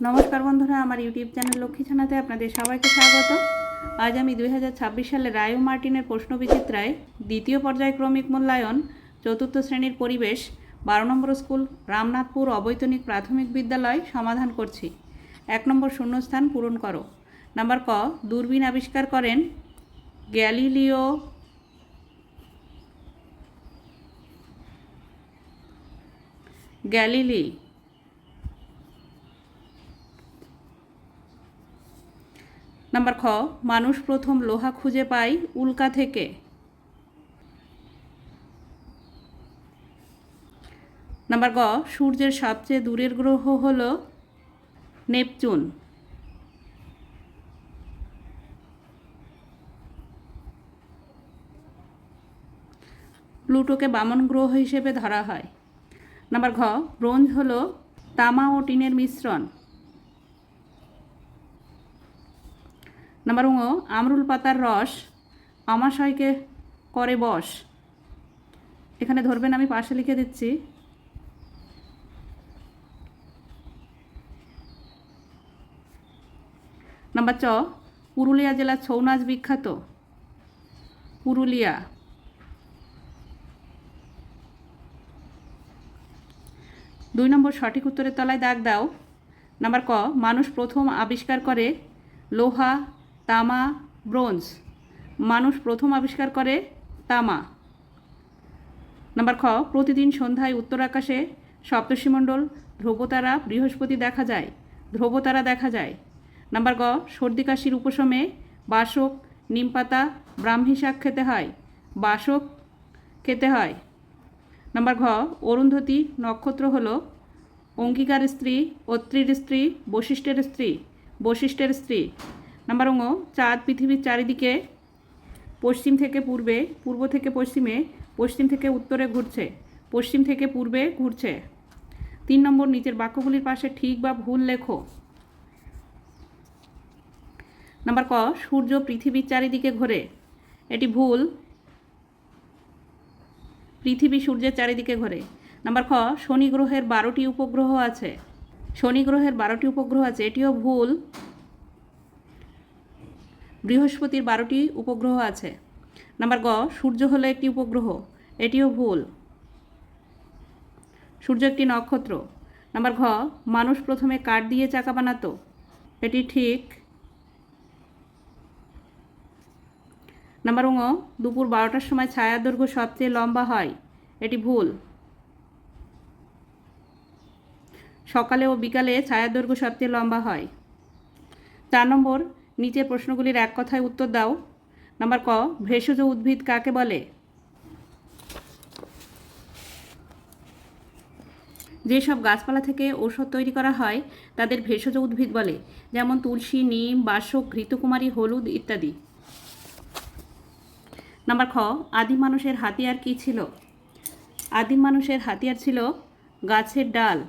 নমস্কার বন্ধুরা, আমার ইউটিউব চ্যানেল লক্ষ্মী ছানাতে আপনাদের সবাইকে স্বাগত। আজ আমি 2026 সালে রায় ও মার্টিনের প্রশ্নবিচিত্রায় দ্বিতীয় পর্যায়ক্রমিক মূল্যায়ন চতুর্থ শ্রেণীর পরিবেশ 12 নম্বর স্কুল রামনাথপুর অবৈতনিক প্রাথমিক বিদ্যালয় সমাধান করছি। 1 নম্বর শূন্যস্থান পূরণ করো। নাম্বার ক, দূরবীন আবিষ্কার করেন গ্যালিলিও গ্যালিলি। নাম্বার খ, মানুষ প্রথম লোহা খুঁজে পায় উল্কা থেকে। নাম্বার গ, সূর্যের সবচেয়ে দূরের গ্রহ হল নেপচুন। প্লুটোকে বামন গ্রহ হিসেবে ধরা হয়। নাম্বার ঘ, ব্রোঞ্জ হল তামা ও টিনের মিশ্রণ। নাম্বার ঙ, আমরুল পাতার রস আমাশয়কে করে বশ। এখানে ধরবেন, আমি পাশে লিখে দিচ্ছি। নাম্বার চ, পুরুলিয়া জেলার ছৌ নাচ বিখ্যাত। পুরুলিয়া। দুই নম্বর সঠিক উত্তরের তলায় দাগ দাও। নাম্বার ক, মানুষ প্রথম আবিষ্কার করে লোহা, তামা, ব্রোঞ্জ। মানুষ প্রথম আবিষ্কার করে তামা। নাম্বার খ, প্রতিদিন সন্ধ্যায় উত্তর আকাশে সপ্তর্ষিমণ্ডল, ধ্রুবতারা, বৃহস্পতি দেখা যায়। ধ্রুবতারা দেখা যায়। নাম্বার গ, সর্দি কাশির উপশমে বাসক, নিমপাতা, ব্রাহ্মী শাক খেতে হয়। বাসক খেতে হয়। নাম্বার ঘ, অরুন্ধতী নক্ষত্র হল অঙ্গিকার স্ত্রী, অত্রির স্ত্রী, বশিষ্ঠের স্ত্রী। বশিষ্ঠের স্ত্রী। নাম্বার ঙ, চাঁদ পৃথিবীর চারিদিকে পশ্চিম থেকে পূর্বে, পূর্ব থেকে পশ্চিমে, পশ্চিম থেকে উত্তরে ঘুরছে। পশ্চিম থেকে পূর্বে ঘুরছে। 3 নম্বর, নিচের বাক্যগুলির পাশে ঠিক বা ভুল লেখো। নাম্বার ক, সূর্য পৃথিবীর চারিদিকে ঘোরে। এটি ভুল। পৃথিবী সূর্যের চারিদিকে ঘোরে। নাম্বার খ, শনি গ্রহের 12টি উপগ্রহ আছে। শনি গ্রহের 12টি উপগ্রহ আছে, এটিও ভুল। বৃহস্পতির 12টি উপগ্রহ আছে। নাম্বার গ, সূর্য হলো একটি উপগ্রহ। এটিও ভুল। সূর্য একটি নক্ষত্র। নাম্বার ঘ, মানুষ প্রথমে কাঠ দিয়ে চাকা বানাতো। এটি ঠিক। নাম্বার ঙ, দুপুর 12টার সময় ছায়ার দৈর্ঘ্য সবচেয়ে লম্বা হয়। এটি ভুল। সকালে ও বিকালে ছায়ার দৈর্ঘ্য সবচেয়ে লম্বা হয়। 4 নম্বর, নিচের প্রশ্নগুলির এক কথায় উত্তর দাও। নাম্বার ক, ভেষজ উদ্ভিদ কাকে বলে? যেসব গাছপালা থেকে ঔষধ তৈরি করা হয় তাদের ভেষজ উদ্ভিদ বলে, যেমন তুলসী, নিম, বাসক, ঘৃতকুমারী, হলুদ ইত্যাদি। নাম্বার খ, আদিম মানুষের হাতিয়ার কী ছিল? আদিম মানুষের হাতিয়ার ছিল গাছের ডাল।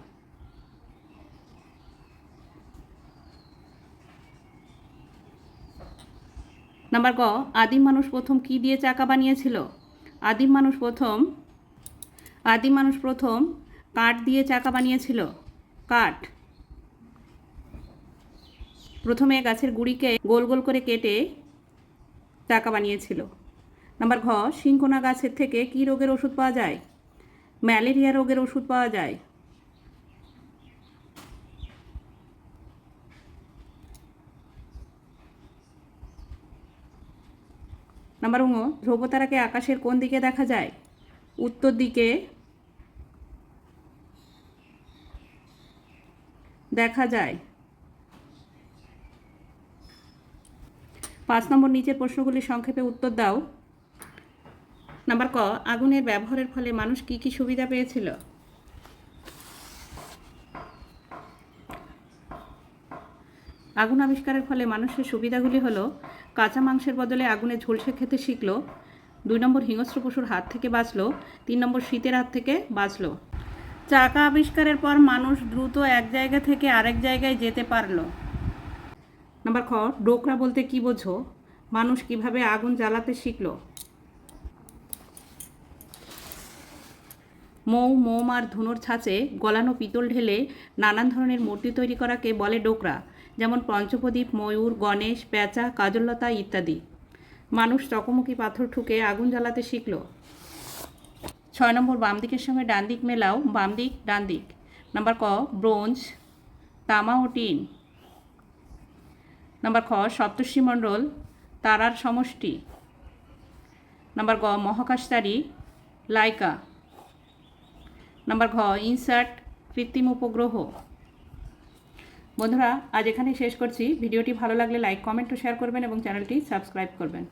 নাম্বার গ, আদিম মানুষ প্রথম কী দিয়ে চাকা বানিয়েছিল? আদিম মানুষ প্রথম কাঠ দিয়ে চাকা বানিয়েছিল। কাঠ। প্রথমে গাছের গুঁড়িকে গোল গোল করে কেটে চাকা বানিয়েছিল। নাম্বার ঘ, সিংকোনা গাছের থেকে কী রোগের ওষুধ পাওয়া যায়? ম্যালেরিয়া রোগের ওষুধ পাওয়া যায়। নাম্বার ঙ, ধ্রুবতারাকে আকাশের কোন দিকে দেখা যায়? উত্তর দিকে দেখা যায়। 5 নম্বর, নিচের প্রশ্নগুলির সংক্ষেপে উত্তর দাও। নাম্বার ক, আগুনের ব্যবহারের ফলে মানুষ কি কি সুবিধা পেয়েছিল? আগুন আবিষ্কারের ফলে মানুষের সুবিধাগুলি হলো, কাঁচা মাংসের বদলে আগুনে ঝলসে খেতে শিখলো। 2 নম্বর, হিংস্র পশুর হাত থেকে বাঁচলো। 3 নম্বর, শীতের হাত থেকে বাঁচলো। চাকা আবিষ্কারের পর মানুষ দ্রুত এক জায়গা থেকে আরেক জায়গায় যেতে পারল। নাম্বার খ, ডোকরা বলতে কি বোঝো? মানুষ কিভাবে আগুন জ্বালাতে শিখলো? মোম আর ধুনোর ছাঁচে গলানো পিতল ঢেলে নানান ধরনের মূর্তি তৈরি করাকে বলে ডোকরা, যেমন পঞ্চপ্রদীপ, ময়ূর, গণেশ, পেঁচা, কাজললতা ইত্যাদি। মানুষ চকমকি পাথর ঠুকে আগুন জ্বালাতে শিখল। 6 নম্বর, বাম দিকের সঙ্গে ডান দিক মেলাও। বাম দিক, ডান দিক। নাম্বার ক, ব্রোঞ্জ, তামা ও টিন। নাম্বার খ, সপ্তর্ষিমণ্ডল, তারার সমষ্টি। নাম্বার গ, মহাকাশচারী, লাইকা। নাম্বার ঘ, ইনসার্ট, কৃত্রিম উপগ্রহ। বন্ধুরা, আজ এখানেই শেষ করছি। ভিডিওটি ভালো লাগলে লাইক, কমেন্ট ও শেয়ার করবেন এবং চ্যানেলটি সাবস্ক্রাইব করবেন।